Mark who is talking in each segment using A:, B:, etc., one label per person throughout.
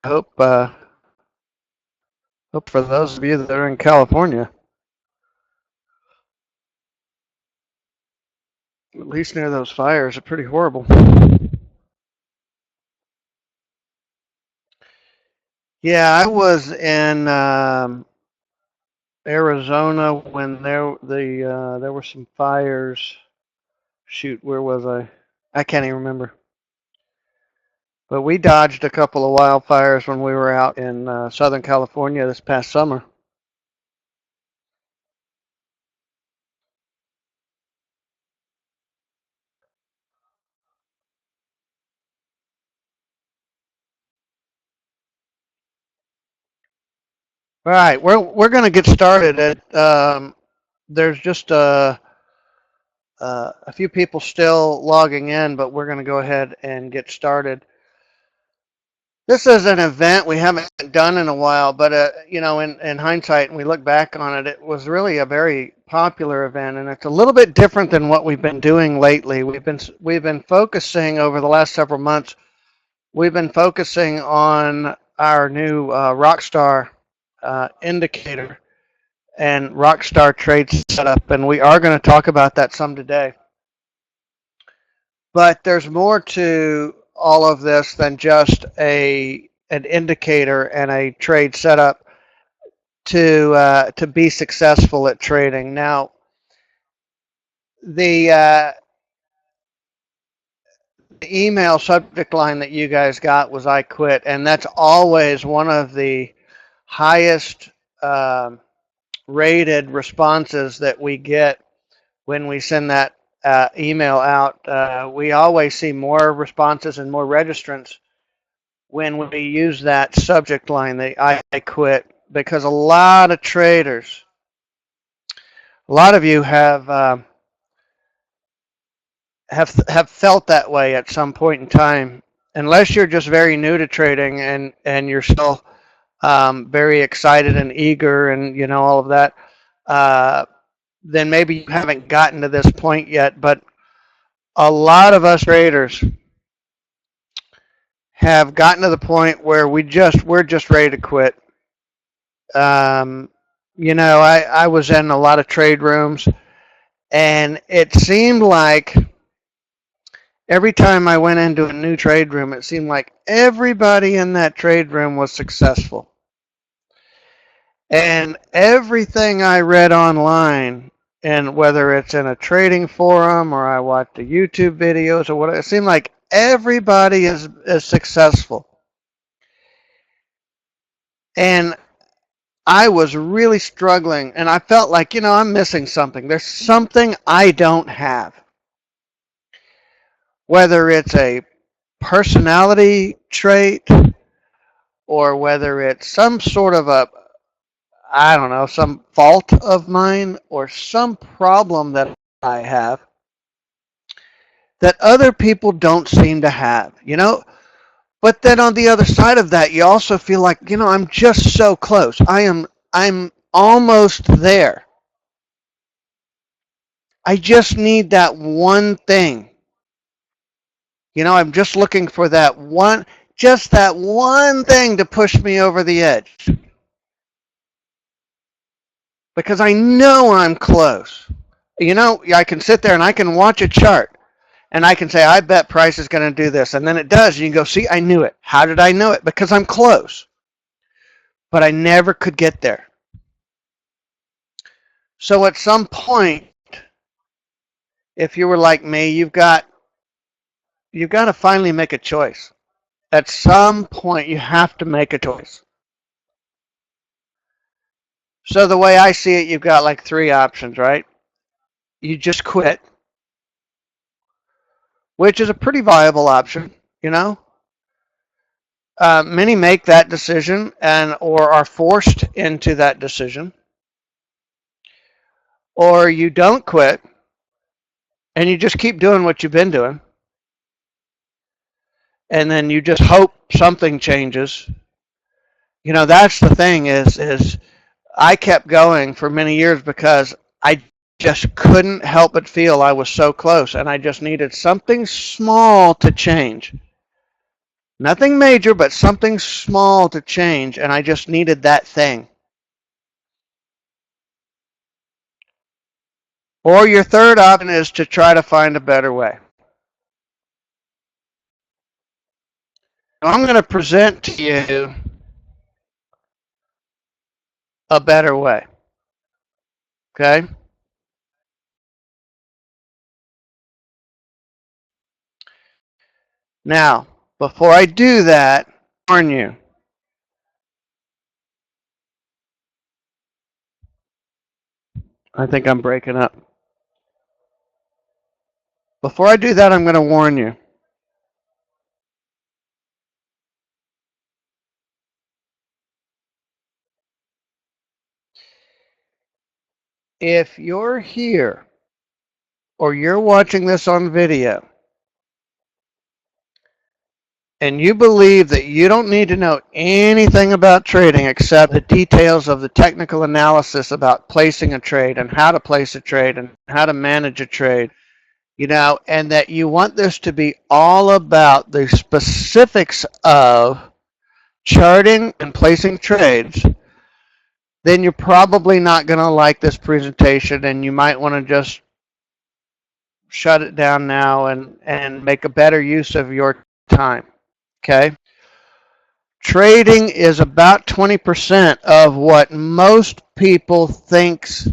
A: hope for those of you that are in California, at least near those fires, are pretty horrible. Yeah, I was in Arizona when there were some fires. Shoot, where was I? I can't even remember. But we dodged a couple of wildfires when we were out in Southern California this past summer. All right, we're going to get started. There's just a few people still logging in, but we're going to go ahead and get started. This is an event we haven't done in a while, but in hindsight, and we look back on it, it was really a very popular event, and it's a little bit different than what we've been doing lately. We've been focusing over the last several months. We've been focusing on our new Rockstar indicator and Rockstar trade setup, and we are going to talk about that some today. But there's more to all of this than just an indicator and a trade setup to be successful at trading. Now, the, uh, the email subject line that you guys got was "I quit," and that's always one of the highest rated responses that we get when we send that email out. We always see more responses and more registrants when we use that subject line, the "I quit," because a lot of traders, a lot of you have felt that way at some point in time, unless you're just very new to trading and you're still very excited and eager and all of that. Then maybe you haven't gotten to this point yet, but a lot of us traders have gotten to the point where we're just ready to quit. Um, I was in a lot of trade rooms, and it seemed like every time I went into a new trade room, it seemed like everybody in that trade room was successful. And everything I read online, and whether it's in a trading forum or I watch the YouTube videos or whatever, it seemed like everybody is successful. And I was really struggling, and I felt like, I'm missing something. There's something I don't have. Whether it's a personality trait or whether it's some sort of I don't know, some fault of mine or some problem that I have that other people don't seem to have. But then on the other side of that, you also feel like, I'm just so close. I'm almost there. I just need that one thing. I'm just looking for just that one thing to push me over the edge. Because I know I'm close. I can sit there and I can watch a chart and I can say, I bet price is going to do this. And then it does. And you can go, see, I knew it. How did I know it? Because I'm close. But I never could get there. So at some point, if you were like me, you've got to finally make a choice. At some point, you have to make a choice. So the way I see it, you've got like three options, right? You just quit, which is a pretty viable option. Many make that decision or are forced into that decision. Or you don't quit and you just keep doing what you've been doing. And then you just hope something changes. That's the thing is I kept going for many years because I just couldn't help but feel I was so close and I just needed something small to change. Nothing major, but something small to change, and I just needed that thing. Or your third option is to try to find a better way. I'm going to present to you a better way. Okay? Now, before I do that, I warn you. I think I'm breaking up. Before I do that, I'm going to warn you. If you're here or you're watching this on video and you believe that you don't need to know anything about trading except the details of the technical analysis about placing a trade and how to place a trade and how to manage a trade, and that you want this to be all about the specifics of charting and placing trades, then you're probably not going to like this presentation, and you might want to just shut it down now and make a better use of your time. Okay? Trading is about 20% of what most people thinks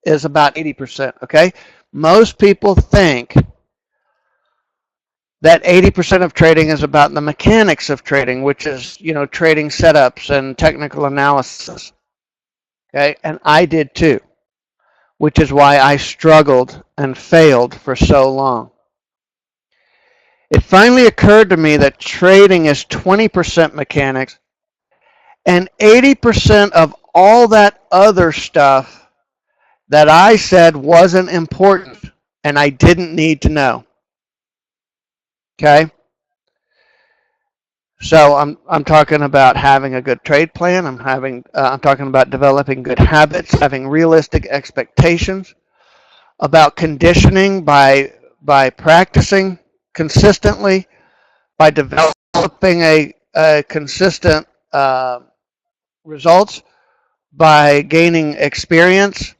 A: is about 80%. Okay? Most people think that 80% of trading is about the mechanics of trading, which is, trading setups and technical analysis. Okay? And I did too, which is why I struggled and failed for so long. It finally occurred to me that trading is 20% mechanics and 80% of all that other stuff that I said wasn't important and I didn't need to know. Okay? So I'm talking about having a good trade plan. I'm talking about developing good habits, having realistic expectations, about conditioning by practicing consistently, by developing a consistent results, by gaining experience,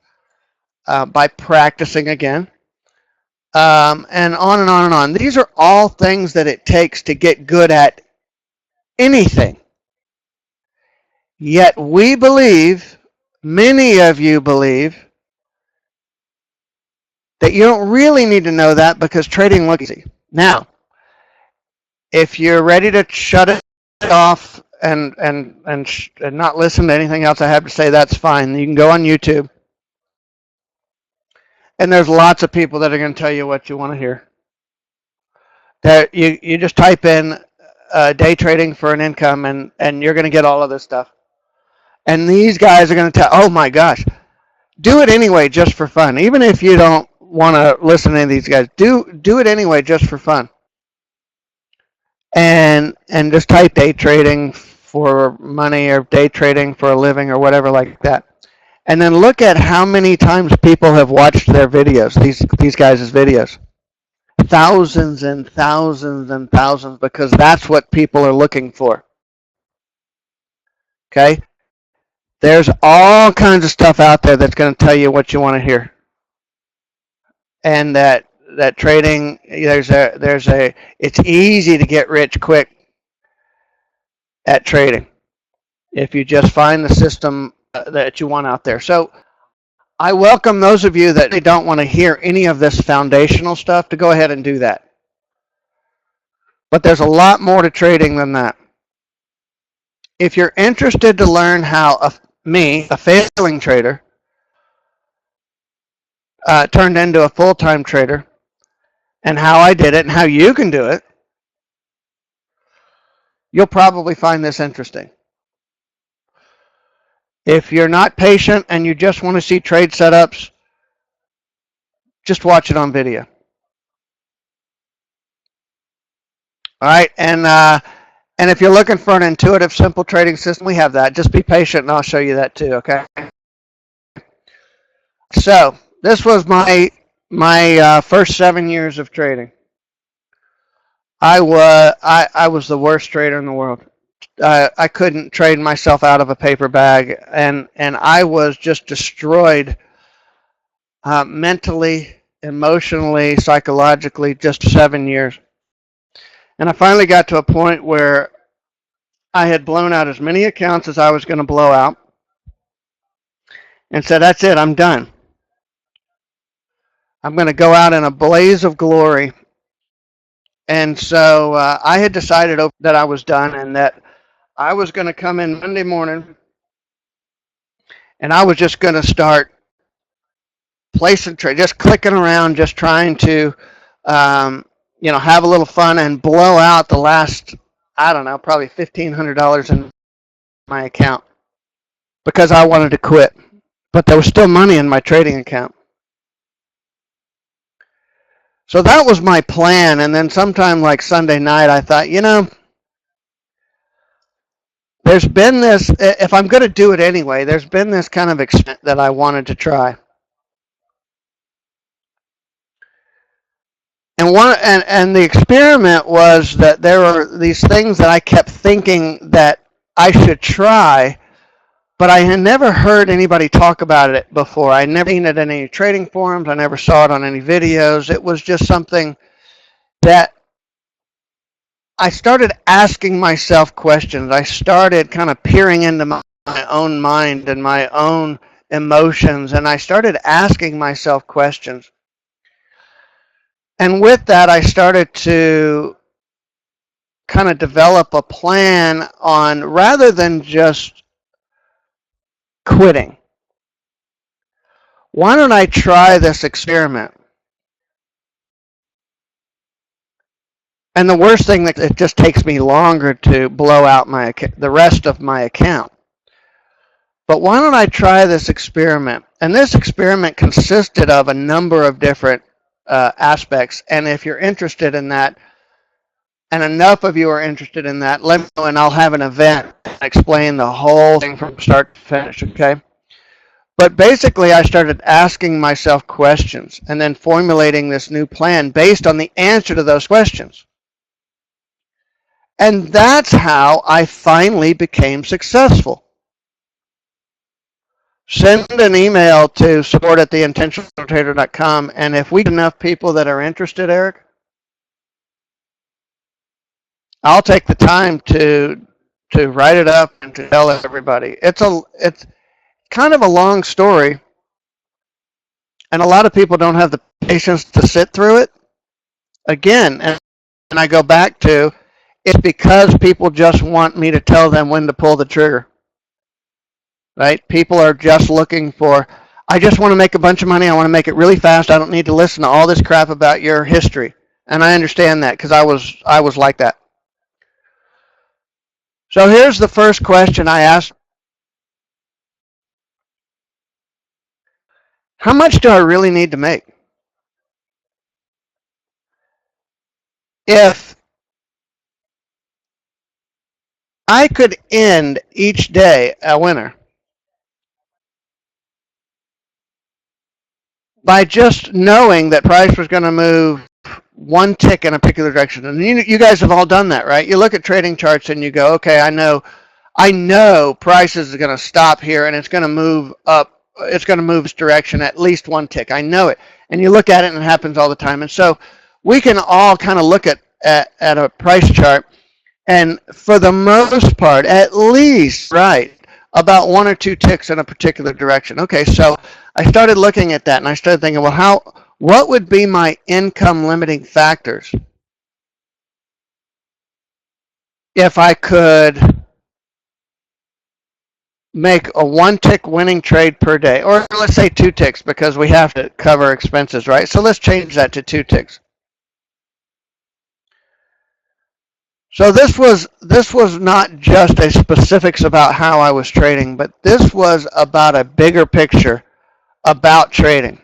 A: by practicing again, and on and on and on. These are all things that it takes to get good at anything. Yet we believe, many of you believe, that you don't really need to know that because trading looks easy. Now, if you're ready to shut it off and not listen to anything else I have to say, that's fine. You can go on YouTube, and there's lots of people that are going to tell you what you want to hear. That you just type in day trading for an income, and you're going to get all of this stuff. And these guys are going to tell, oh my gosh, do it anyway just for fun. Even if you don't want to listen to any of these guys, do it anyway just for fun. And just type day trading for money or day trading for a living or whatever like that. And then look at how many times people have watched their videos, these guys' videos. Thousands and thousands and thousands, because that's what people are looking for. Okay? There's all kinds of stuff out there that's going to tell you what you want to hear. And that trading, it's easy to get rich quick at trading if you just find the system that you want out there. So I welcome those of you that don't want to hear any of this foundational stuff to go ahead and do that. But there's a lot more to trading than that. If you're interested to learn how a failing trader, turned into a full-time trader, and how I did it and how you can do it, you'll probably find this interesting. If you're not patient and you just want to see trade setups, just watch it on video. All right, and if you're looking for an intuitive, simple trading system, we have that. Just be patient, and I'll show you that too. Okay. So this was my first 7 years of trading. I was the worst trader in the world. I couldn't trade myself out of a paper bag, and I was just destroyed mentally, emotionally, psychologically, just 7 years. And I finally got to a point where I had blown out as many accounts as I was going to blow out, and said, "That's it. I'm done. I'm going to go out in a blaze of glory." And so I had decided that I was done, and that I was going to come in Monday morning, and I was just going to start placing trade, just clicking around, just trying to, um, have a little fun and blow out the last, I don't know, probably $1,500 in my account, because I wanted to quit. But there was still money in my trading account. So that was my plan. And then sometime like Sunday night, I thought, there's been this, if I'm going to do it anyway, there's been this kind of experiment that I wanted to try. And the experiment was that there were these things that I kept thinking that I should try, but I had never heard anybody talk about it before. I never seen it in any trading forums. I never saw it on any videos. It was just something that I started asking myself questions. I started kind of peering into my own mind and my own emotions, and I started asking myself questions. And with that, I started to kind of develop a plan on, rather than just quitting, why don't I try this experiment? And the worst thing, that it just takes me longer to blow out the rest of my account. But why don't I try this experiment? And this experiment consisted of a number of different aspects. And if you're interested in that, and enough of you are interested in that, let me know, and I'll have an event explain the whole thing from start to finish, okay? But basically, I started asking myself questions and then formulating this new plan based on the answer to those questions. And that's how I finally became successful. Send an email to support@theintentionaltrader.com, and if we get enough people that are interested, Eric, I'll take the time to write it up and to tell everybody. It's kind of a long story, and a lot of people don't have the patience to sit through it. Again, and I go back to, it's because people just want me to tell them when to pull the trigger. Right? People are just looking for, I just want to make a bunch of money. I want to make it really fast. I don't need to listen to all this crap about your history. And I understand that, because I was like that. So here's the first question I asked. How much do I really need to make? If I could end each day a winner by just knowing that price was going to move one tick in a particular direction. And you guys have all done that, right? You look at trading charts and you go, okay, I know price is going to stop here and it's going to move up. It's going to move this direction at least one tick. I know it. And you look at it and it happens all the time. And so we can all kind of look at a price chart, and for the most part, at least, right, about one or two ticks in a particular direction. Okay, so I started looking at that and I started thinking, well, what would be my income limiting factors if I could make a one tick winning trade per day, or let's say two ticks, because we have to cover expenses, right? So let's change that to two ticks. So this was not just a specifics about how I was trading, but this was about a bigger picture about trading.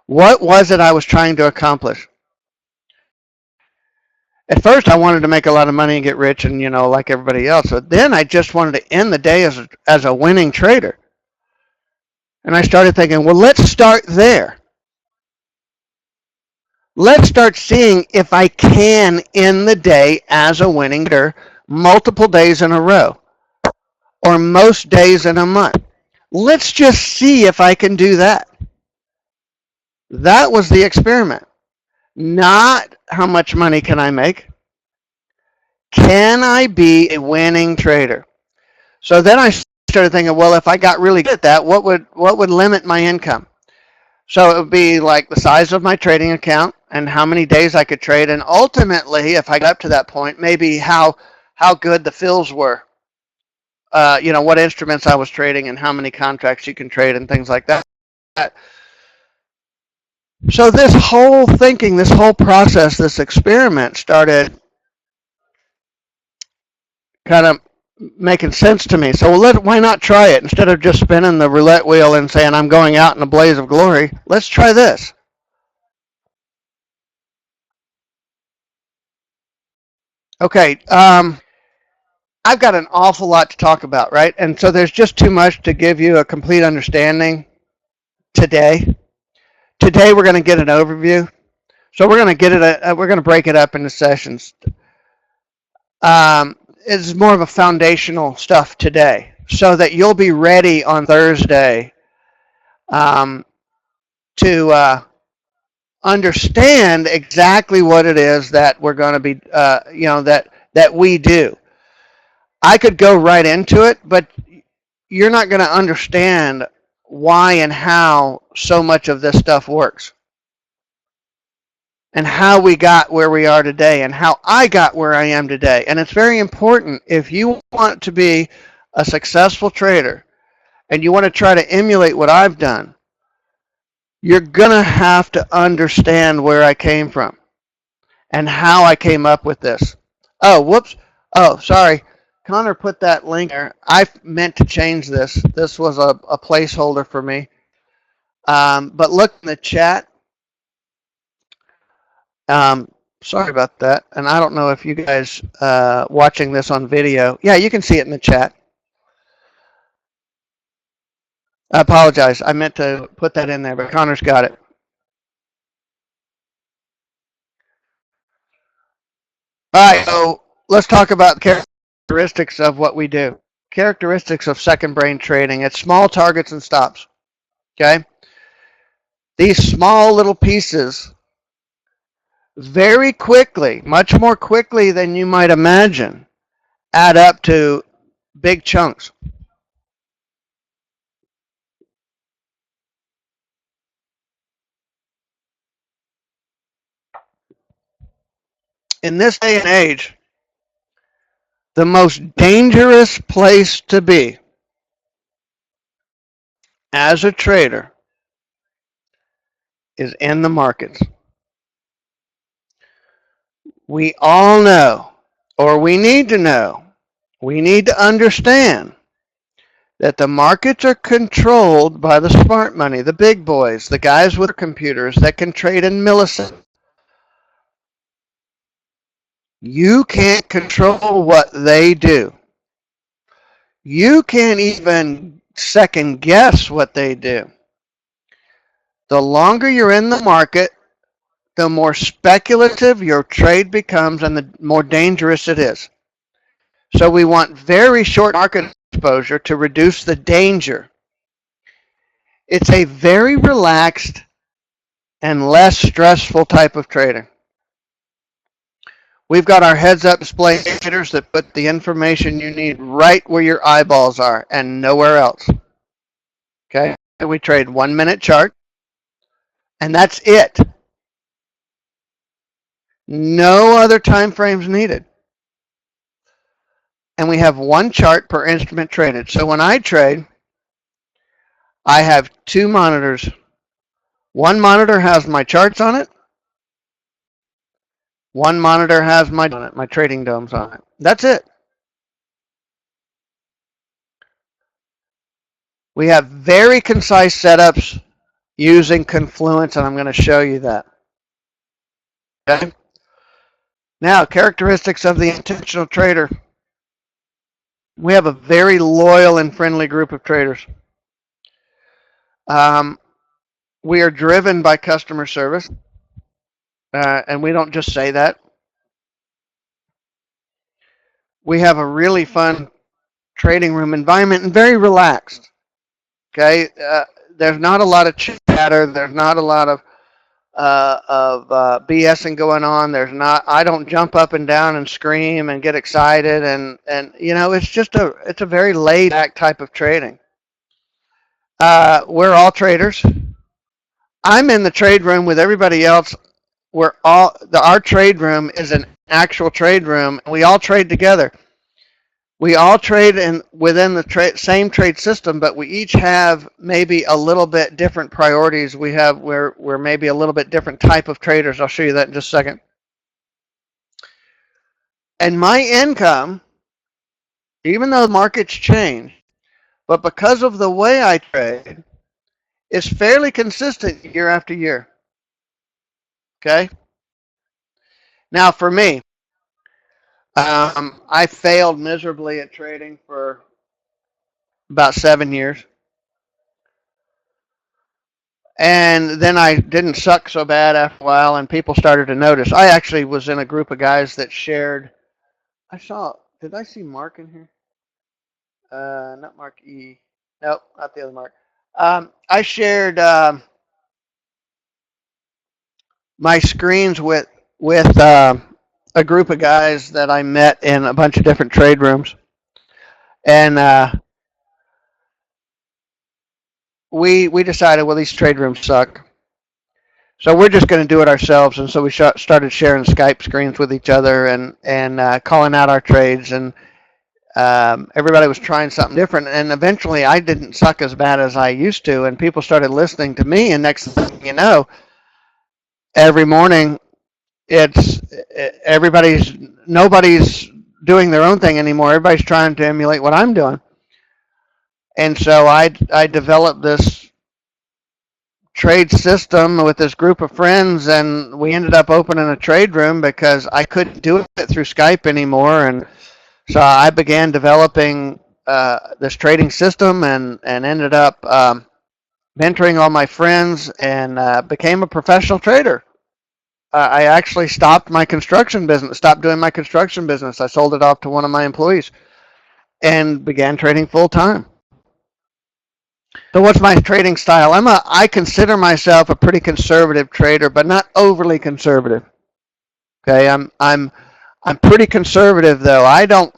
A: What was it I was trying to accomplish? At first, I wanted to make a lot of money and get rich, and like everybody else. But then I just wanted to end the day as a winning trader. And I started thinking, well, let's start there. Let's start seeing if I can end the day as a winning trader multiple days in a row or most days in a month. Let's just see if I can do that. That was the experiment. Not how much money can I make. Can I be a winning trader? So then I started thinking, well, if I got really good at that, what would limit my income? So it would be like the size of my trading account and how many days I could trade, and ultimately, if I got up to that point, maybe how good the fills were. What instruments I was trading and how many contracts you can trade and things like that. So this whole thinking, this whole process, this experiment started kind of making sense to me. So why not try it instead of just spinning the roulette wheel and saying I'm going out in a blaze of glory? Let's try this. Okay, I've got an awful lot to talk about, right? And so there's just too much to give you a complete understanding today. Today we're going to get an overview. So we're going to we're going to break it up into sessions. It's more of a foundational stuff today, so that you'll be ready on Thursday um, to understand exactly what it is that we're going to be, that we do. I could go right into it, but you're not going to understand why and how so much of this stuff works, and how we got where we are today, and how I got where I am today. And it's very important if you want to be a successful trader and you want to try to emulate what I've done, you're going to have to understand where I came from and how I came up with this. Oh, whoops. Oh, sorry. Connor put that link there. I meant to change this. This was a placeholder for me. But look in the chat. Um, Sorry about that. And I don't know if you guys watching this on video. Yeah, you can see it in the chat. I apologize. I meant to put that in there, but Connor's got it. All right, so let's talk about characteristics of what we do. Characteristics of second brain trading. It's small targets and stops. Okay? These small little pieces very quickly, much more quickly than you might imagine, add up to big chunks. In this day and age, the most dangerous place to be as a trader is in the markets. We all know, or we need to know, we need to understand that the markets are controlled by the smart money, the big boys, the guys with computers that can trade in milliseconds. You can't control what they do. You can't even second guess what they do. The longer you're in the market, the more speculative your trade becomes and the more dangerous it is. So we want very short market exposure to reduce the danger. It's a very relaxed and less stressful type of trading. We've got our heads-up display indicators that put the information you need right where your eyeballs are and nowhere else. Okay, we trade 1 minute chart, and that's it. No other time frames needed. And we have one chart per instrument traded. So when I trade, I have two monitors. One monitor has my charts on it. One monitor has my trading domes on it. That's it. We have very concise setups using Confluence, and I'm going to show you that. Okay. Now, characteristics of the intentional trader. We have a very loyal and friendly group of traders. We are driven by customer service. and we don't just say that. We have a really fun trading room environment and very relaxed. Okay, there's not a lot of chatter. There's not a lot of BSing going on. There's not. I don't jump up and down and scream and get excited, and it's a very laid back type of trading. We're all traders. I'm in the trade room with everybody else. Our trade room is an actual trade room. We all trade together. We all trade within the same trade system, but we each have maybe a little bit different priorities. We're maybe a little bit different type of traders. I'll show you that in just a second. And my income, even though the markets change, but because of the way I trade, is fairly consistent year after year. Okay. Now for me, I failed miserably at trading for about 7 years. And then I didn't suck so bad after a while, and people started to notice. I actually was in a group of guys that shared. Did I see Mark in here? Not Mark E. Nope, not the other Mark. I shared my screens with a group of guys that I met in a bunch of different trade rooms, and we decided, well, these trade rooms suck, so we're just going to do it ourselves. And so we started sharing Skype screens with each other and calling out our trades, and everybody was trying something different. And eventually, I didn't suck as bad as I used to, and people started listening to me. And next thing you know, every morning it's nobody's doing their own thing anymore. Everybody's trying to emulate what I'm doing. And so I developed this trade system with this group of friends, and we ended up opening a trade room because I couldn't do it through Skype anymore. And so I began developing this trading system and ended up mentoring all my friends and became a professional trader. I actually stopped doing my construction business. I sold it off to one of my employees and began trading full time. So what's my trading style? I consider myself a pretty conservative trader, but not overly conservative. Okay, I'm pretty conservative though. I don't,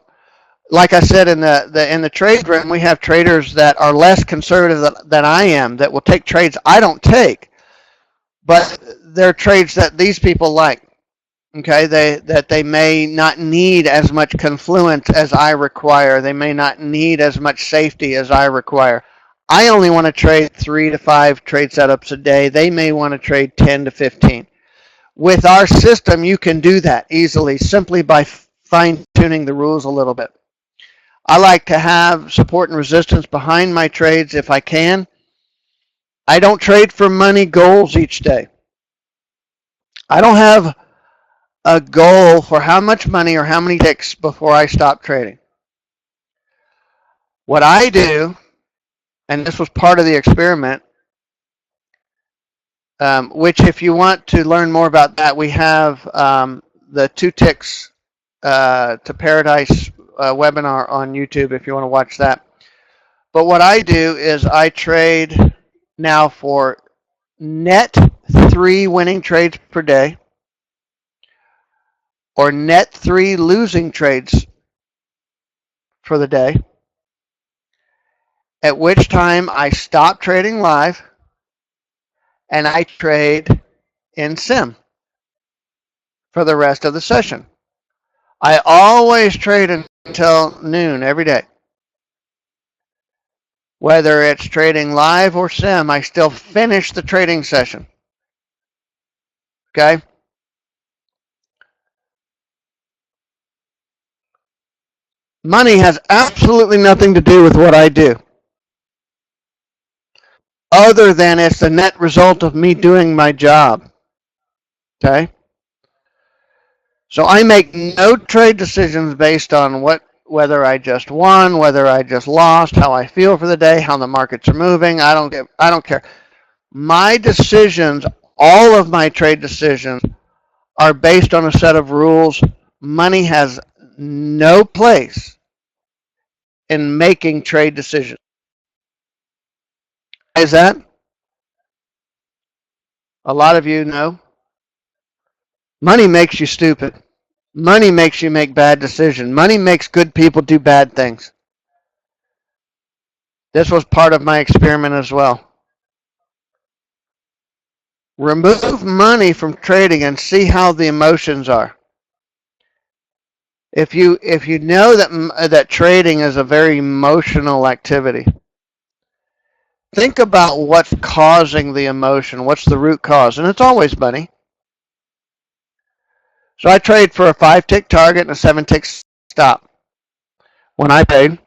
A: like I said, in the trade room, we have traders that are less conservative than I am, that will take trades I don't take, but they're trades that these people like. Okay, they may not need as much confluence as I require. They may not need as much safety as I require. I only want to trade 3 to 5 trade setups a day. They may want to trade 10 to 15. With our system, you can do that easily simply by fine-tuning the rules a little bit. I like to have support and resistance behind my trades if I can. I don't trade for money goals each day. I don't have a goal for how much money or how many ticks before I stop trading. What I do, and this was part of the experiment, which if you want to learn more about that, we have the 2 ticks to paradise webinar on YouTube if you want to watch that. But what I do is I trade now for net 3 winning trades per day or net 3 losing trades for the day, at which time I stop trading live and I trade in sim for the rest of the session. I always trade until noon every day. Whether it's trading live or sim, I still finish the trading session. Okay? Money has absolutely nothing to do with what I do, other than it's the net result of me doing my job. Okay? So I make no trade decisions based on whether I just won, whether I just lost, how I feel for the day, how the markets are moving. I don't care. My decisions, all of my trade decisions, are based on a set of rules. Money has no place in making trade decisions. Why is that? A lot of you know. Money makes you stupid. Money makes you make bad decisions. Money makes good people do bad things. This was part of my experiment as well. Remove money from trading and see how the emotions are. If you know that trading is a very emotional activity, think about what's causing the emotion. What's the root cause? And it's always money. So I trade for a 5-tick target and a 7-tick stop. When I paid,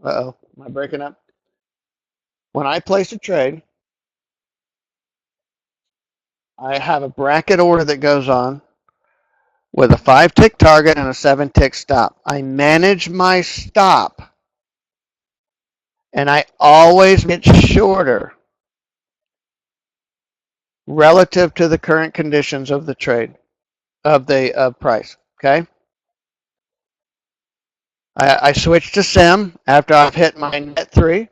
A: am I breaking up? When I place a trade, I have a bracket order that goes on with a 5-tick target and a 7-tick stop. I manage my stop, and I always get shorter relative to the current conditions of the trade, of the price. Okay. I switch to sim after I've hit my net 3,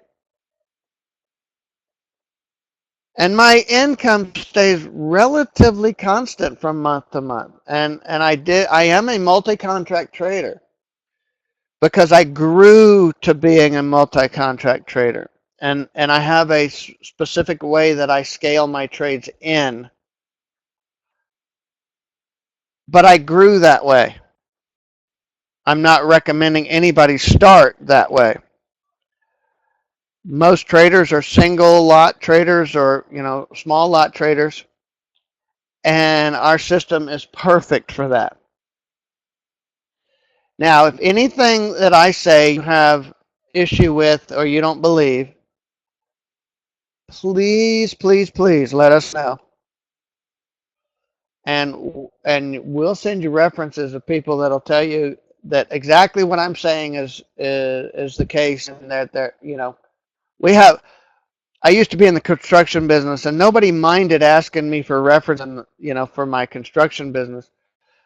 A: and my income stays relatively constant from month to month. And I am a multi-contract trader because I grew to being a multi-contract trader. And I have a specific way that I scale my trades in. But I grew that way. I'm not recommending anybody start that way. Most traders are single lot traders or, small lot traders. And our system is perfect for that. Now, if anything that I say you have issue with or you don't believe, please, please, please let us know. And we'll send you references of people that'll tell you that exactly what I'm saying is the case, and that we have. I used to be in the construction business, and nobody minded asking me for reference, for my construction business.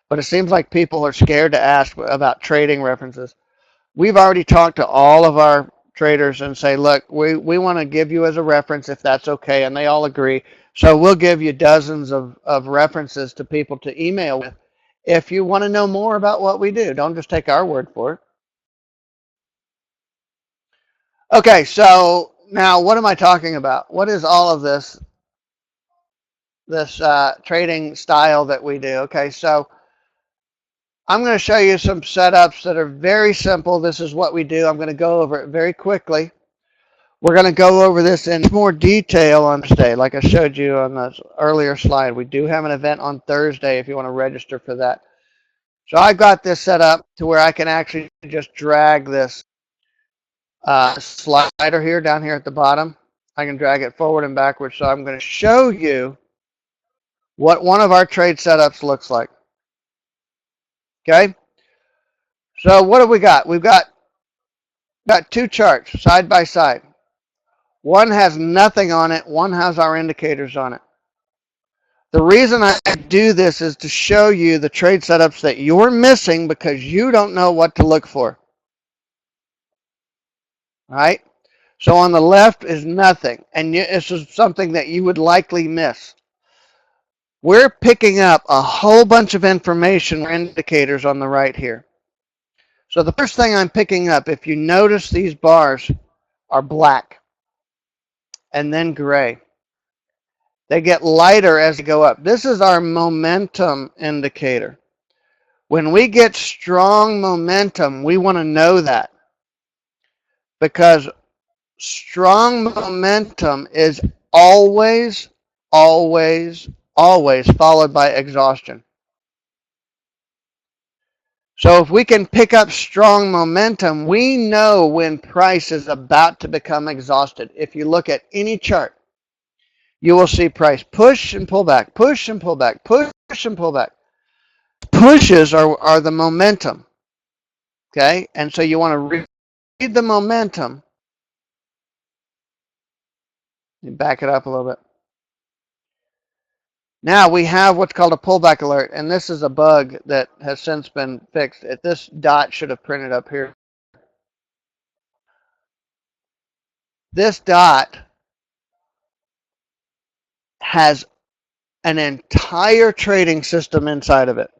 A: But it seems like people are scared to ask about trading references. We've already talked to all of our traders and say, look, we want to give you as a reference if that's okay, and they all agree. So we'll give you dozens of references to people to email with if you want to know more about what we do. Don't just take our word for it. Okay, so now what am I talking about? What is all of this trading style that we do? Okay, so I'm going to show you some setups that are very simple. This is what we do. I'm going to go over it very quickly. We're going to go over this in more detail on Thursday, like I showed you on the earlier slide. We do have an event on Thursday if you want to register for that. So I've got this set up to where I can actually just drag this slider here down here at the bottom. I can drag it forward and backwards. So I'm going to show you what one of our trade setups looks like. Okay. So what have we got? We've got two charts side by side. One has nothing on it. One has our indicators on it. The reason I do this is to show you the trade setups that you're missing because you don't know what to look for. All right? So on the left is nothing, and this is something that you would likely miss. We're picking up a whole bunch of information or indicators on the right here. So the first thing I'm picking up, if you notice, these bars are black and then gray. They get lighter as they go up. This is our momentum indicator. When we get strong momentum, we want to know that, because strong momentum is always, always, always followed by exhaustion. So if we can pick up strong momentum, we know when price is about to become exhausted. If you look at any chart, you will see price push and pull back, push and pull back, push and pull back. Pushes are the momentum. Okay, and so you want to read the momentum. You back it up a little bit. Now we have what's called a pullback alert, and this is a bug that has since been fixed. This dot should have printed up here. This dot has an entire trading system inside of it.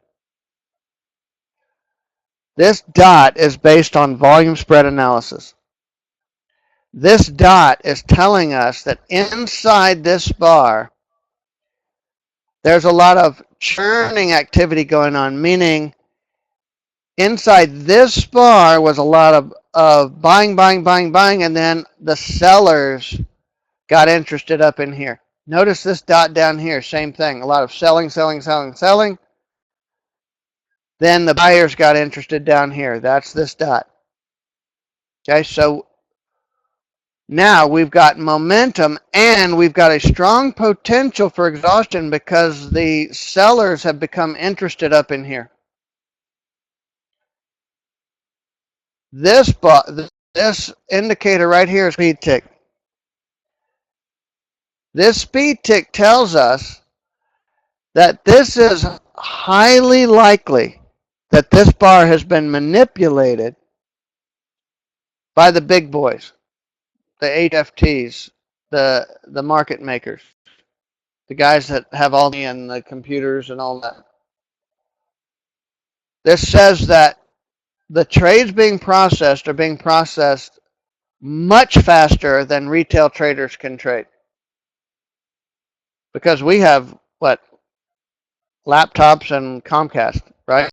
A: This dot is based on volume spread analysis. This dot is telling us that inside this bar, there's a lot of churning activity going on, meaning inside this bar was a lot of buying, and then the sellers got interested up in here. Notice this dot down here, same thing. A lot of selling. Then the buyers got interested down here. That's this dot. Okay, so now we've got momentum and we've got a strong potential for exhaustion because the sellers have become interested up in here. This indicator right here is speed tick. This speed tick tells us that this is highly likely that this bar has been manipulated by the big boys, the HFTs, the market makers, the guys that have all the computers and all that. This says that the trades being processed are being processed much faster than retail traders can trade. Because we have, what, laptops and Comcast, right?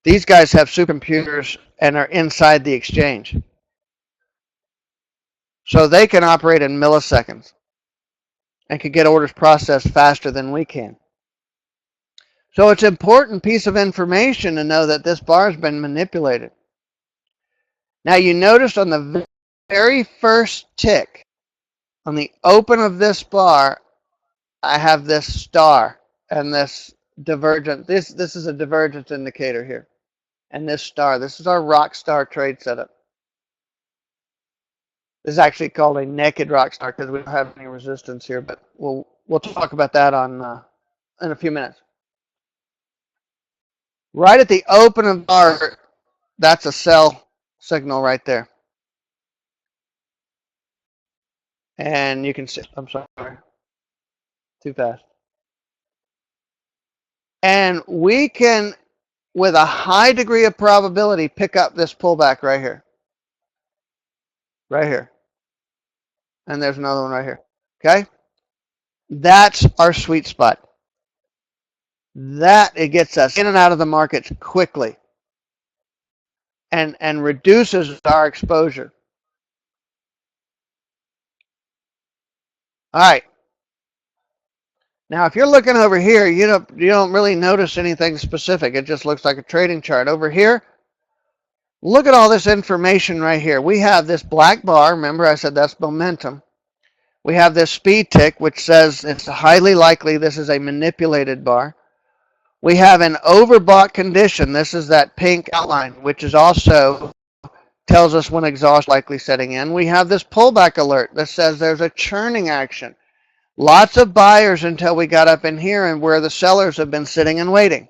A: These guys have supercomputers and are inside the exchange. So they can operate in milliseconds and can get orders processed faster than we can. So it's an important piece of information to know that this bar has been manipulated. Now you notice on the very first tick, on the open of this bar, I have this star and this divergent. This is a divergence indicator here. And this star, this is our rock star trade setup. This is actually called a naked rock star because we don't have any resistance here, but we'll talk about that in a few minutes. Right at the open of the bar, that's a sell signal right there. And you can see, I'm sorry, too fast. And we can, with a high degree of probability, pick up this pullback right here. Right here. And there's another one right here. Okay? That's our sweet spot. That it gets us in and out of the markets quickly and reduces our exposure. All right. Now, if you're looking over here, you don't really notice anything specific. It just looks like a trading chart. Over here, look at all this information right here. We have this black bar. Remember, I said that's momentum. We have this speed tick, which says it's highly likely this is a manipulated bar. We have an overbought condition. This is that pink outline, which is also tells us when exhaustion likely setting in. We have this pullback alert that says there's a churning action. Lots of buyers until we got up in here and where the sellers have been sitting and waiting.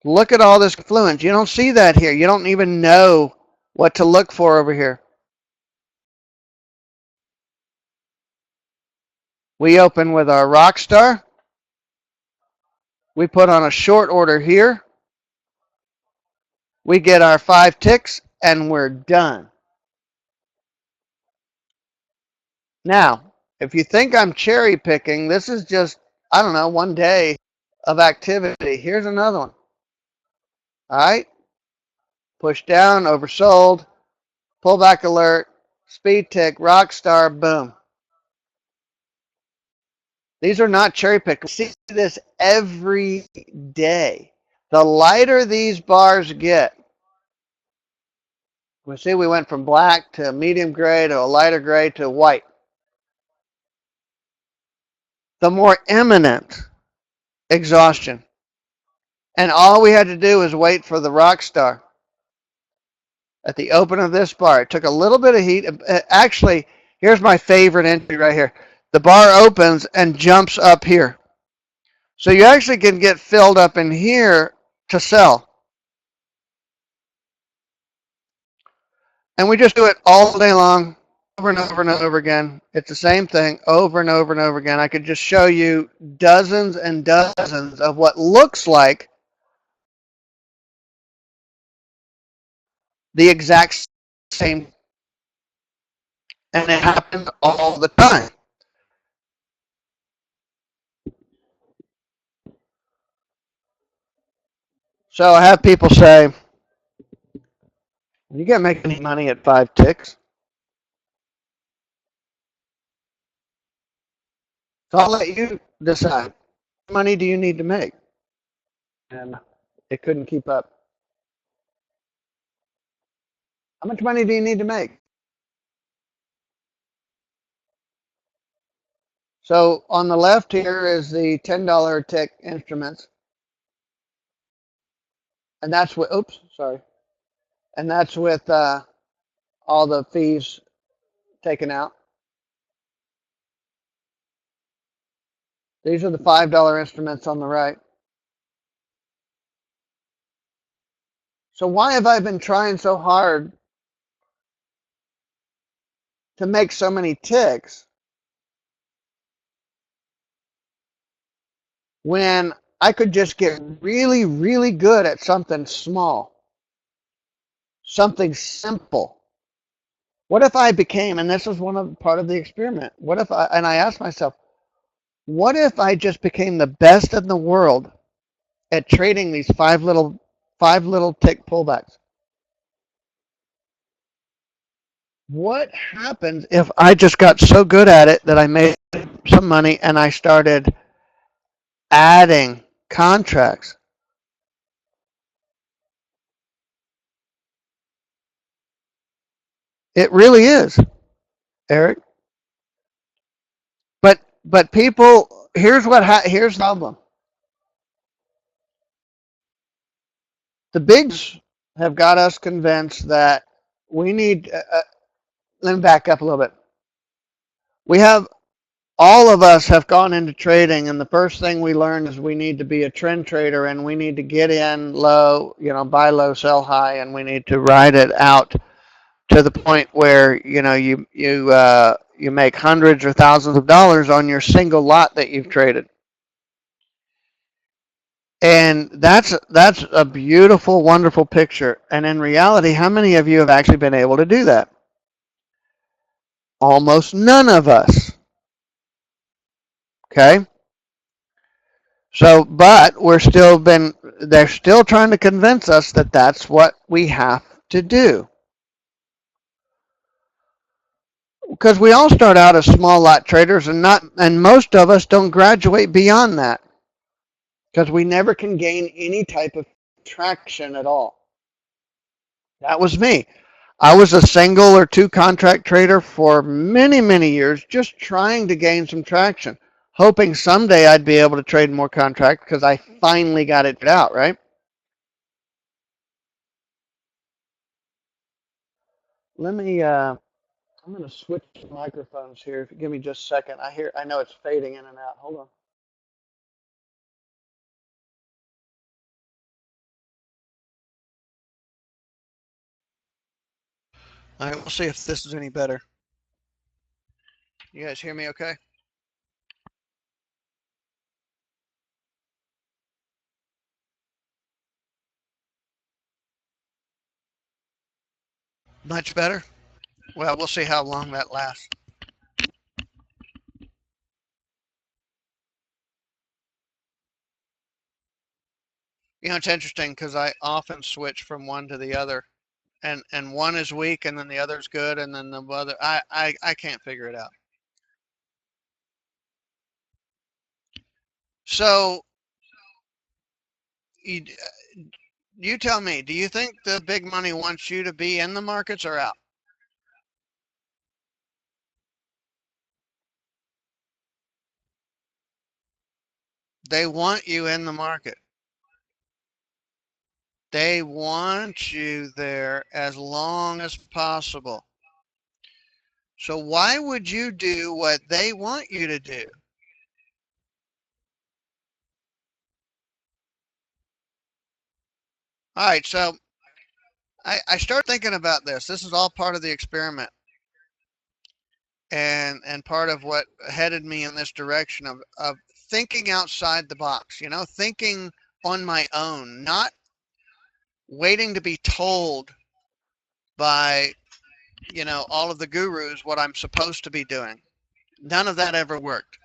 A: Look at all this confluence. You don't see that here. You don't even know what to look for over here. We open with our rock star. We put on a short order here. We get our 5 ticks and we're done. Now, if you think I'm cherry picking, this is just, I don't know, one day of activity. Here's another one. All right. Push down, oversold, pullback alert, speed tick, rock star, boom. These are not cherry picked. We see this every day. The lighter these bars get, we see we went from black to medium gray to a lighter gray to white. The more imminent exhaustion. And all we had to do was wait for the rock star at the open of this bar. It took a little bit of heat. Actually, here's my favorite entry right here. the bar opens and jumps up here. So you actually can get filled up in here to sell. And we just do it all day long, over and over and over again. It's the same thing over and over and over again. I could just show you dozens and dozens of what looks like the exact same, and it happens all the time. So I have people say, you can't make any money at 5 ticks. So I'll let you decide. How much money do you need to make? And it couldn't keep up. How much money do you need to make? So on the left here is the $10 tick instruments. And that's with, oops, sorry. And that's with all the fees taken out. These are the $5 instruments on the right. So why have I been trying so hard to make so many ticks when I could just get really, really good at something small, something simple? What if I became, and this is one of part of the experiment, what if I, and I asked myself, what if I just became the best in the world at trading these five little tick pullbacks? What happens if I just got so good at it that I made some money and I started adding contracts? It really is, Eric. But people, here's the problem. The bigs have got us convinced that we need. Let me back up a little bit. We have all of us have gone into trading, and the first thing we learn is we need to be a trend trader, and we need to get in low, buy low, sell high, and we need to ride it out to the point where you make hundreds or thousands of dollars on your single lot that you've traded. And that's a beautiful, wonderful picture. And in reality, how many of you have actually been able to do that? Almost none of us. Okay. So, but they're still trying to convince us that that's what we have to do. Because we all start out as small lot traders, and most of us don't graduate beyond that because we never can gain any type of traction at all. That was me. I was a single or two contract trader for many, many years, just trying to gain some traction, hoping someday I'd be able to trade more contracts because I finally got it out, right? Let me, I'm going to switch microphones here. If you give me just a second. I know it's fading in and out. Hold on. All right, we'll see if this is any better. You guys hear me okay? Much better? Well, we'll see how long that lasts. It's interesting because I often switch from one to the other, and one is weak, and then the other's good, and then the other. I can't figure it out. So you you tell me. Do you think the big money wants you to be in the markets or out? They want you in the market. They want you there as long as possible. So why would you do what they want you to do? All right, so I start thinking about this. This is all part of the experiment and part of what headed me in this direction of thinking outside the box, thinking on my own, not waiting to be told by, all of the gurus what I'm supposed to be doing. None of that ever worked.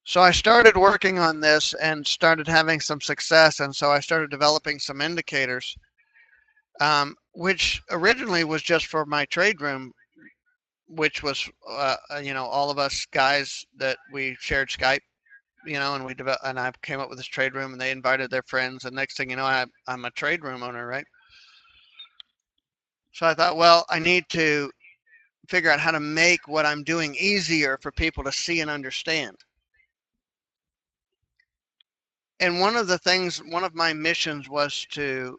A: So I started working on this and started having some success. And so I started developing some indicators, which originally was just for my trade room, which was, all of us guys that we shared Skype, and and I came up with this trade room and they invited their friends. And next thing you know, I'm a trade room owner, right? So I thought, well, I need to figure out how to make what I'm doing easier for people to see and understand. And one of my missions was to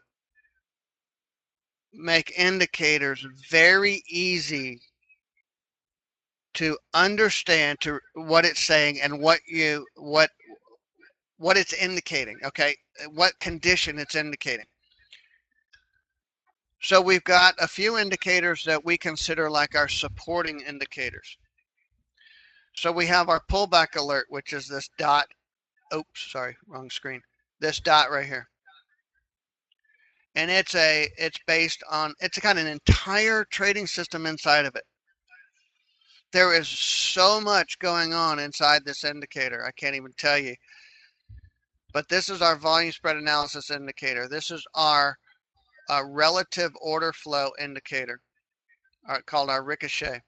A: make indicators very easy to understand, to what it's saying and what it's indicating, okay? What condition it's indicating. So we've got a few indicators that we consider like our supporting indicators. So we have our pullback alert, which is this dot. Oops, sorry, wrong screen. This dot right here. And it's based on, it's got an entire trading system inside of it. There is so much going on inside this indicator. I can't even tell you. But this is our volume spread analysis indicator. This is our relative order flow indicator, called our ricochet.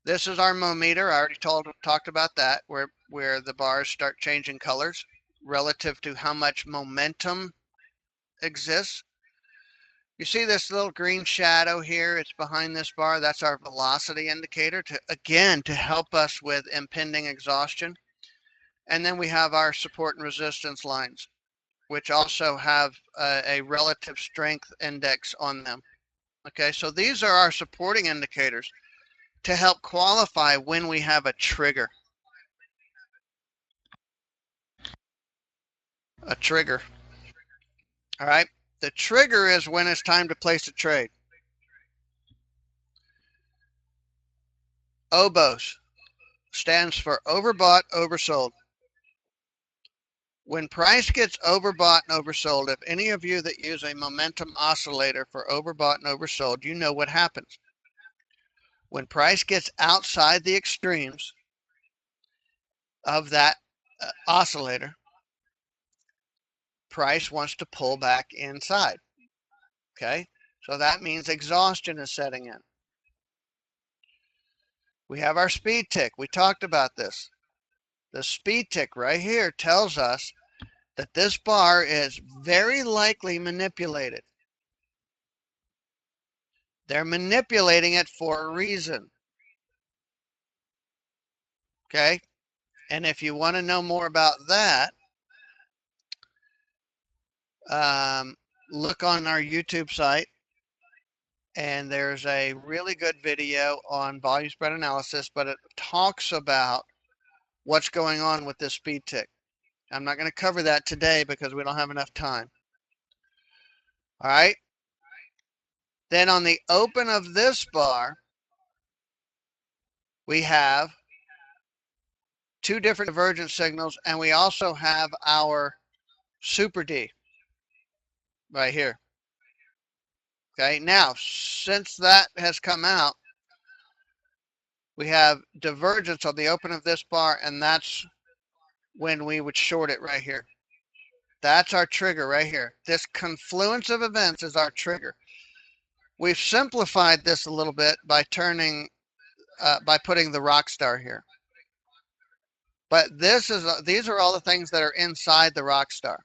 A: This is our mometer. I already talked about that, where the bars start changing colors relative to how much momentum exists. You see this little green shadow here? It's behind this bar. That's our velocity indicator to help us with impending exhaustion. And then we have our support and resistance lines, which also have a relative strength index on them. Okay, so these are our supporting indicators to help qualify when we have a trigger. A trigger. All right, the trigger is when it's time to place a trade. OBOS stands for overbought, oversold. When price gets overbought and oversold, if any of you that use a momentum oscillator for overbought and oversold, you know what happens. When price gets outside the extremes of that oscillator, price wants to pull back inside. Okay, so that means exhaustion is setting in. We have our speed tick. We talked about this. The speed tick right here tells us that this bar is very likely manipulated. They're manipulating it for a reason. Okay, and if you want to know more about that, look on our YouTube site, and there's a really good video on volume spread analysis, but it talks about what's going on with this speed tick. I'm not going to cover that today because we don't have enough time. All right. Then on the open of this bar, we have two different divergence signals, and we also have our super D right here. Okay, now since that has come out, we have divergence on the open of this bar, and that's when we would short it right here. That's our trigger right here. This confluence of events is our trigger. We've simplified this a little bit by by putting the rock star here. But these are all the things that are inside the rock star.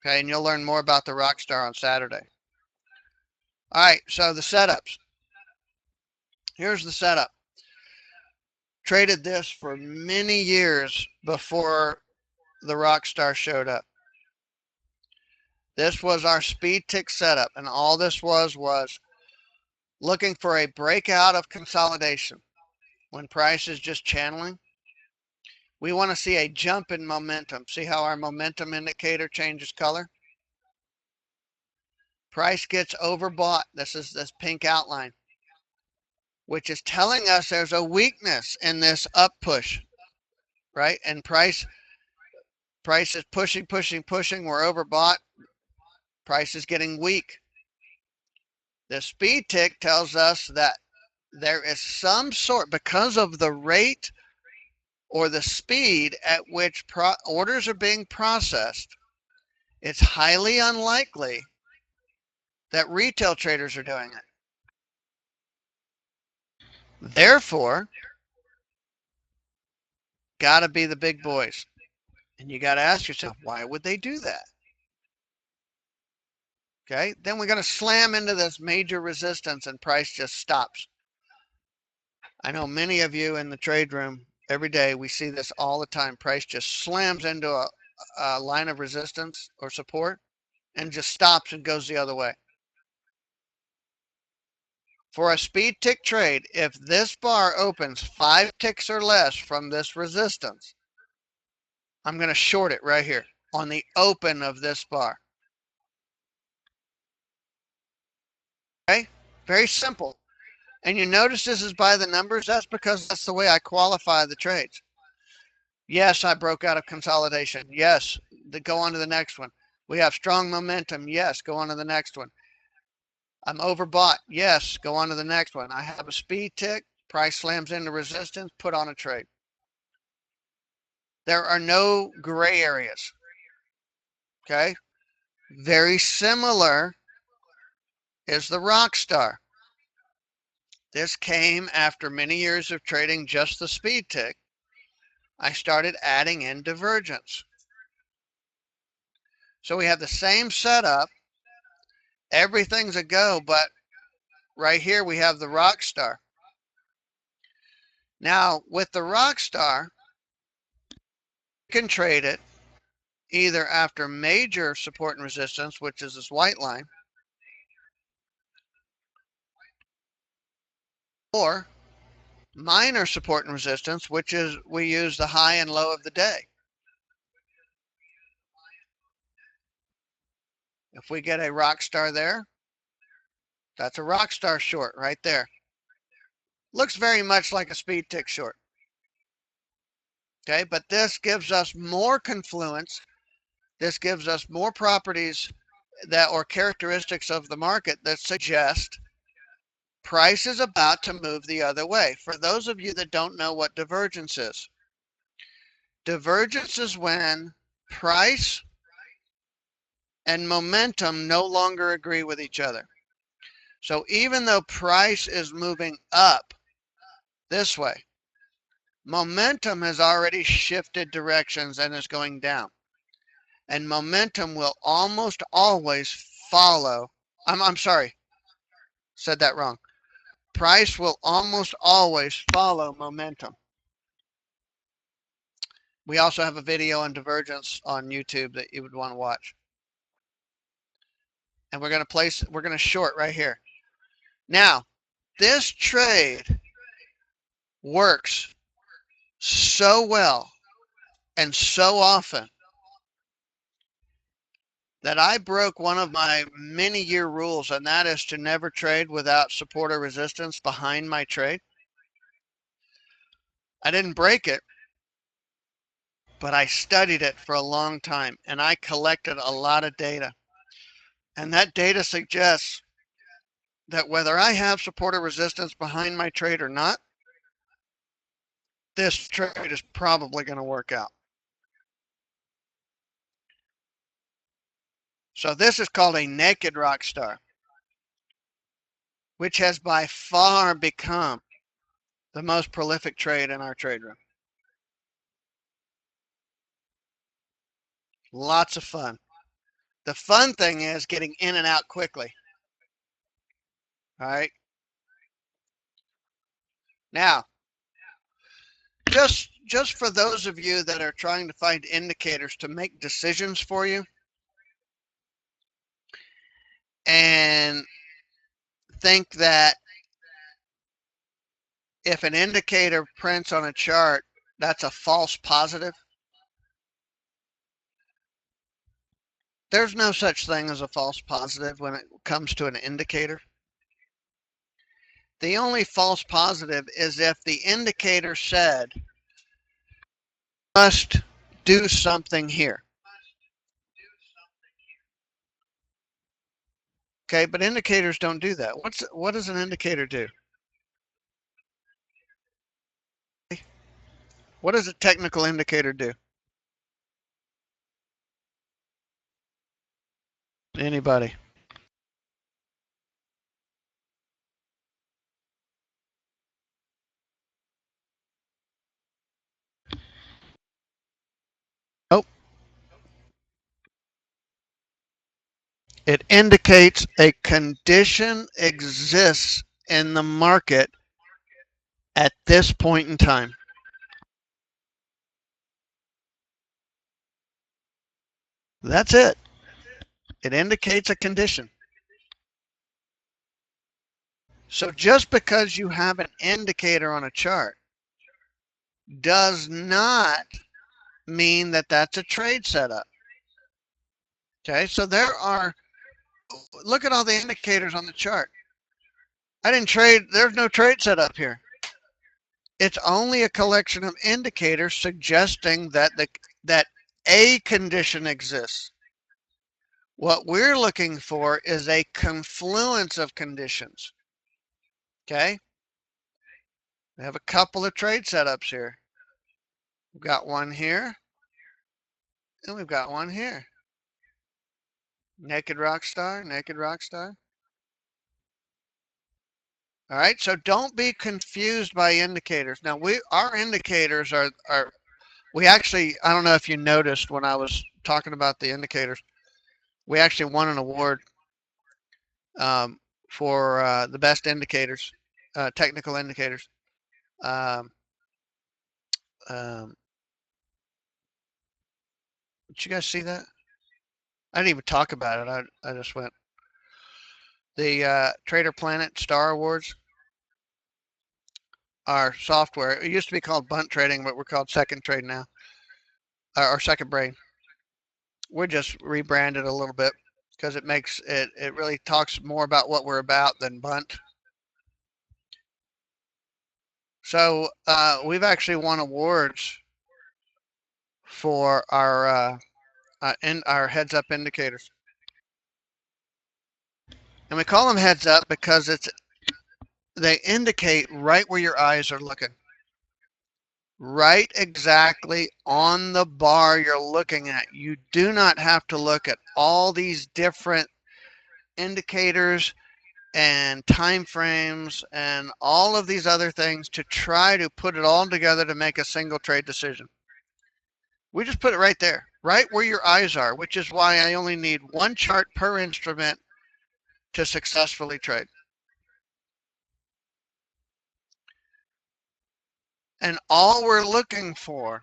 A: Okay, and you'll learn more about the rock star on Saturday. All right, so the setups. Here's the setup. Traded this for many years before the rock star showed up. This was our speed tick setup, and all this was looking for a breakout of consolidation. When price is just channeling, we want to see a jump in momentum. See how our momentum indicator changes color? Price gets overbought. This is this pink outline, which is telling us there's a weakness in this up push, right? And price is pushing, pushing, pushing. We're overbought. Price is getting weak. The speed tick tells us that there is some sort, because of the rate or the speed at which orders are being processed, it's highly unlikely that retail traders are doing it. Therefore, got to be the big boys. And you got to ask yourself, why would they do that? Okay, then we're going to slam into this major resistance and price just stops. I know many of you in the trade room, every day we see this all the time. Price just slams into a line of resistance or support and just stops and goes the other way. For a speed tick trade, if this bar opens 5 ticks or less from this resistance, I'm going to short it right here on the open of this bar. Okay, very simple. And you notice this is by the numbers. That's because that's the way I qualify the trades. Yes, I broke out of consolidation. Yes, go on to the next one. We have strong momentum. Yes, go on to the next one. I'm overbought. Yes, go on to the next one. I have a speed tick. Price slams into resistance. Put on a trade. There are no gray areas. Okay, very similar is the rock star. This came after many years of trading just the speed tick. I started adding in divergence. So we have the same setup. Everything's a go, but right here we have the rock star. Now with the rock star, you can trade it either after major support and resistance, which is this white line, or minor support and resistance, which is we use the high and low of the day. If we get a rock star there, that's a rock star short right there. Looks very much like a speed tick short. Okay, but this gives us more confluence. This gives us more properties that or characteristics of the market that suggest price is about to move the other way. For those of you that don't know what divergence is when price and momentum no longer agree with each other. So even though price is moving up this way, momentum has already shifted directions and is going down. And momentum will almost always follow. I'm sorry, said that wrong. Price will almost always follow momentum. We also have a video on divergence on YouTube that you would want to watch. And we're going to short right here. Now, this trade works so well and so often that I broke one of my many year rules, and that is to never trade without support or resistance behind my trade. I didn't break it, but I studied it for a long time and I collected a lot of data. And that data suggests that whether I have support or resistance behind my trade or not, this trade is probably going to work out. So this is called a naked rock star, which has by far become the most prolific trade in our trade room. Lots of fun. The fun thing is getting in and out quickly. All right. Now, just for those of you that are trying to find indicators to make decisions for you and think that if an indicator prints on a chart, that's a false positive? There's no such thing as a false positive when it comes to an indicator. The only false positive is if the indicator said, must do something here. Okay, but indicators don't do that. What does an indicator do? What does a technical indicator do? Anybody? Nope. It indicates a condition exists in the market at this point in time. That's it. It indicates a condition. So just because you have an indicator on a chart does not mean that that's a trade setup. Okay, so look at all the indicators on the chart. I didn't trade, there's no trade setup here. It's only a collection of indicators suggesting that that a condition exists. What we're looking for is a confluence of conditions. Okay? We have a couple of trade setups here. We've got one here, and we've got one here. Naked rock star, naked rock star. All right, so don't be confused by indicators. Now our indicators are we actually, I don't know if you noticed when I was talking about the indicators, we actually won an award for the best indicators, technical indicators. Um, um, did you guys see that? I didn't even talk about it. I just went. The Trader Planet Star Awards, our software. It used to be called Bunt Trading, but we're called Second Trade now, or Second Brain. We're just rebranded a little bit because it makes it. It really talks more about what we're about than Bunt. So we've actually won awards for our heads up indicators. And we call them heads up because they indicate right where your eyes are looking. Right exactly on the bar you're looking at. You do not have to look at all these different indicators and time frames and all of these other things to try to put it all together to make a single trade decision. We just put it right there, right where your eyes are, which is why I only need one chart per instrument to successfully trade. And all we're looking for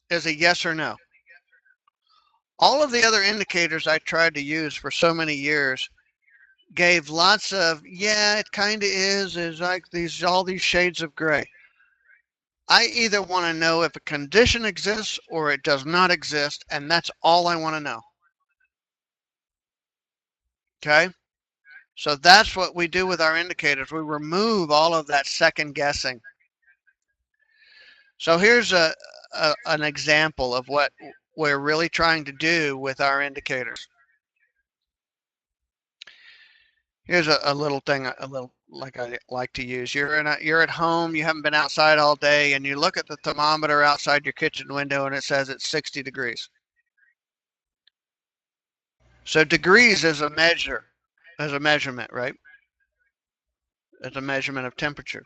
A: is a yes or no. All of the other indicators I tried to use for so many years gave lots of, yeah, it kind of is like all these shades of gray. I either want to know if a condition exists or it does not exist, and that's all I want to know. Okay? So that's what we do with our indicators. We remove all of that second guessing. So here's an example of what we're really trying to do with our indicators. Here's a little thing, a little like I like to use. You're at home, you haven't been outside all day, and you look at the thermometer outside your kitchen window and it says it's 60 degrees. So degrees is a measure, as a measurement, right? As a measurement of temperature.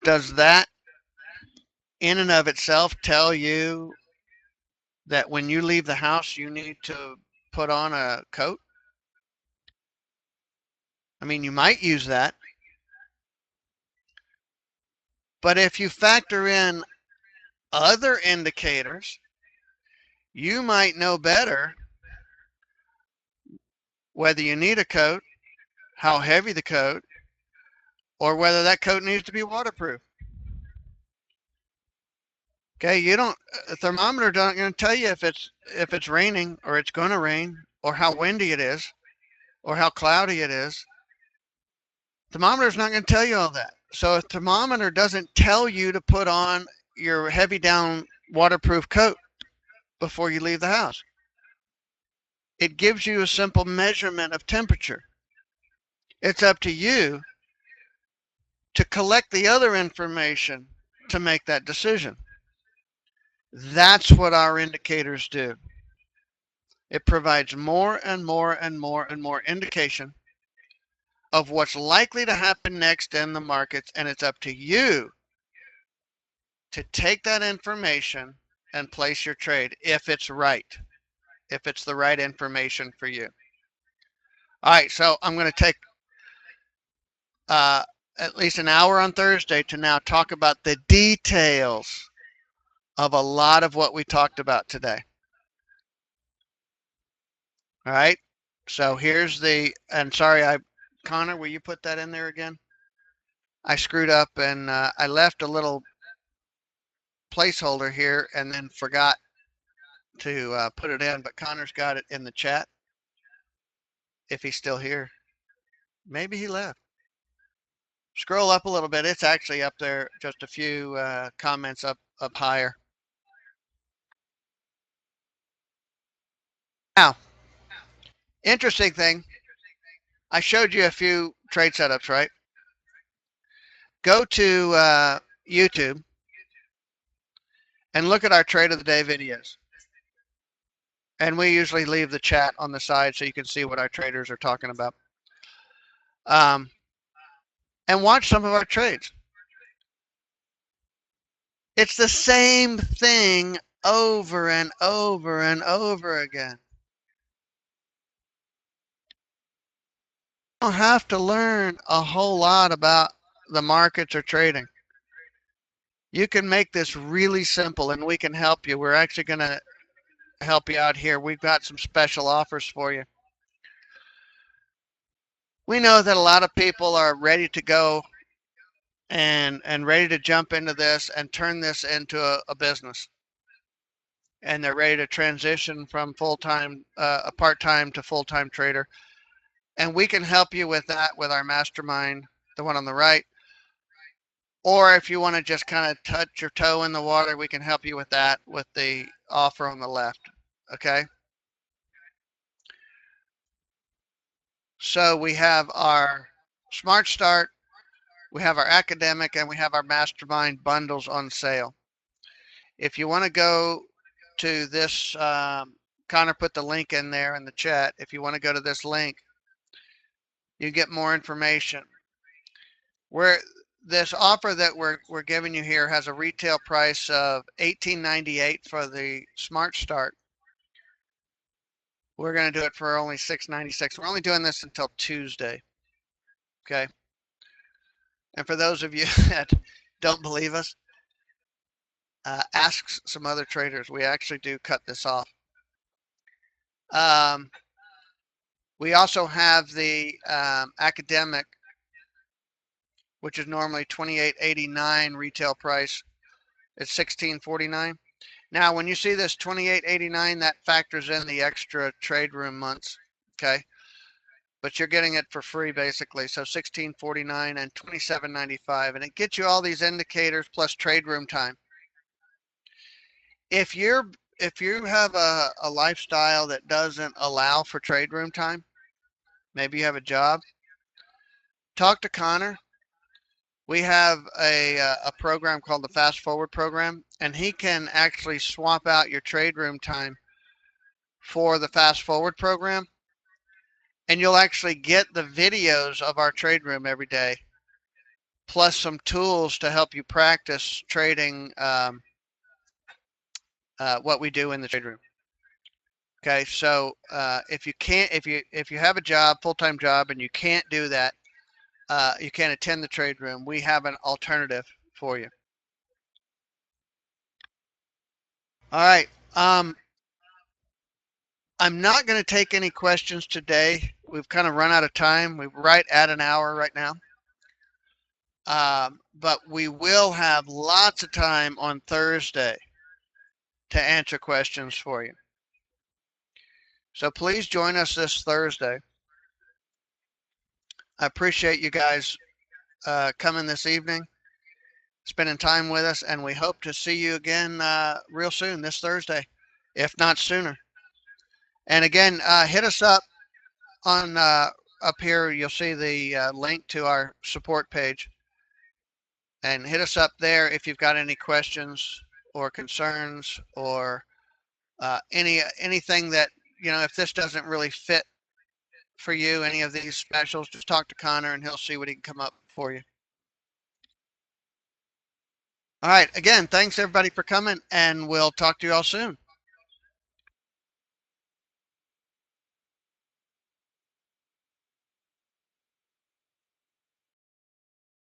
A: Does that in and of itself tell you that when you leave the house you need to put on a coat? I mean, you might use that. But if you factor in other indicators, you might know better whether you need a coat, how heavy the coat, or whether that coat needs to be waterproof. Okay, you don't a thermometer not going to tell you if it's raining or it's going to rain or how windy it is or how cloudy it is. Thermometer's not going to tell you all that. So a thermometer doesn't tell you to put on your heavy down waterproof coat before you leave the house. It gives you a simple measurement of temperature. It's up to you to collect the other information to make that decision. That's what our indicators do. It provides more and more and more and more indication of what's likely to happen next in the markets, and it's up to you to take that information and place your trade if it's right, if it's the right information for you. All right, so I'm going to take at least an hour on Thursday to now talk about the details of a lot of what we talked about today. All right, so here's and sorry, Connor, will you put that in there again? I screwed up and I left a little placeholder here and then forgot to put it in, but Connor's got it in the chat if he's still here. Maybe he left. Scroll up a little bit. It's actually up there, just a few comments up higher. Now, interesting thing, I showed you a few trade setups, right? Go to YouTube and look at our trade of the day videos. And we usually leave the chat on the side so you can see what our traders are talking about. And watch some of our trades. It's the same thing over and over and over again. You don't have to learn a whole lot about the markets or trading. You can make this really simple and we can help you. We're actually going to help you out here. We've got some special offers for you. We know that a lot of people are ready to go and ready to jump into this and turn this into a business. And they're ready to transition from full-time, a part-time to full-time trader. And we can help you with that with our mastermind, the one on the right. Or if you want to just kind of touch your toe in the water, we can help you with that with the offer on the left. Okay. So we have our Smart Start, we have our academic, and we have our mastermind bundles on sale. If you want to go to this, Connor put the link in there in the chat. If you want to go to this link, you get more information. Where this offer that we're giving you here has a retail price of $18.98 for the Smart Start. We're going to do it for only $6.96. We're only doing this until Tuesday. Okay. And for those of you that don't believe us, ask some other traders. We actually do cut this off. We also have the academic, which is normally $28.89 retail price. It's $16.49. Now, when you see this $28.89, that factors in the extra trade room months, okay? But you're getting it for free, basically. So $16.49 and $27.95, and it gets you all these indicators plus trade room time. If you have a lifestyle that doesn't allow for trade room time, maybe you have a job, talk to Connor. We have a program called the Fast Forward program, and he can actually swap out your trade room time for the Fast Forward program, and you'll actually get the videos of our trade room every day, plus some tools to help you practice trading what we do in the trade room. Okay, so if you have a job, full-time job, and you can't do that, you can't attend the trade room, we have an alternative for you. All right. I'm not going to take any questions today. We've kind of run out of time. We're right at an hour right now. But we will have lots of time on Thursday to answer questions for you. So please join us this Thursday. I appreciate you guys coming this evening, spending time with us, and we hope to see you again real soon this Thursday, if not sooner. And again, hit us up on up here. You'll see the link to our support page, and hit us up there if you've got any questions or concerns or anything that if this doesn't really fit for you, any of these specials, just talk to Connor and he'll see what he can come up for you. All right. Again, thanks everybody for coming, and we'll talk to you all soon.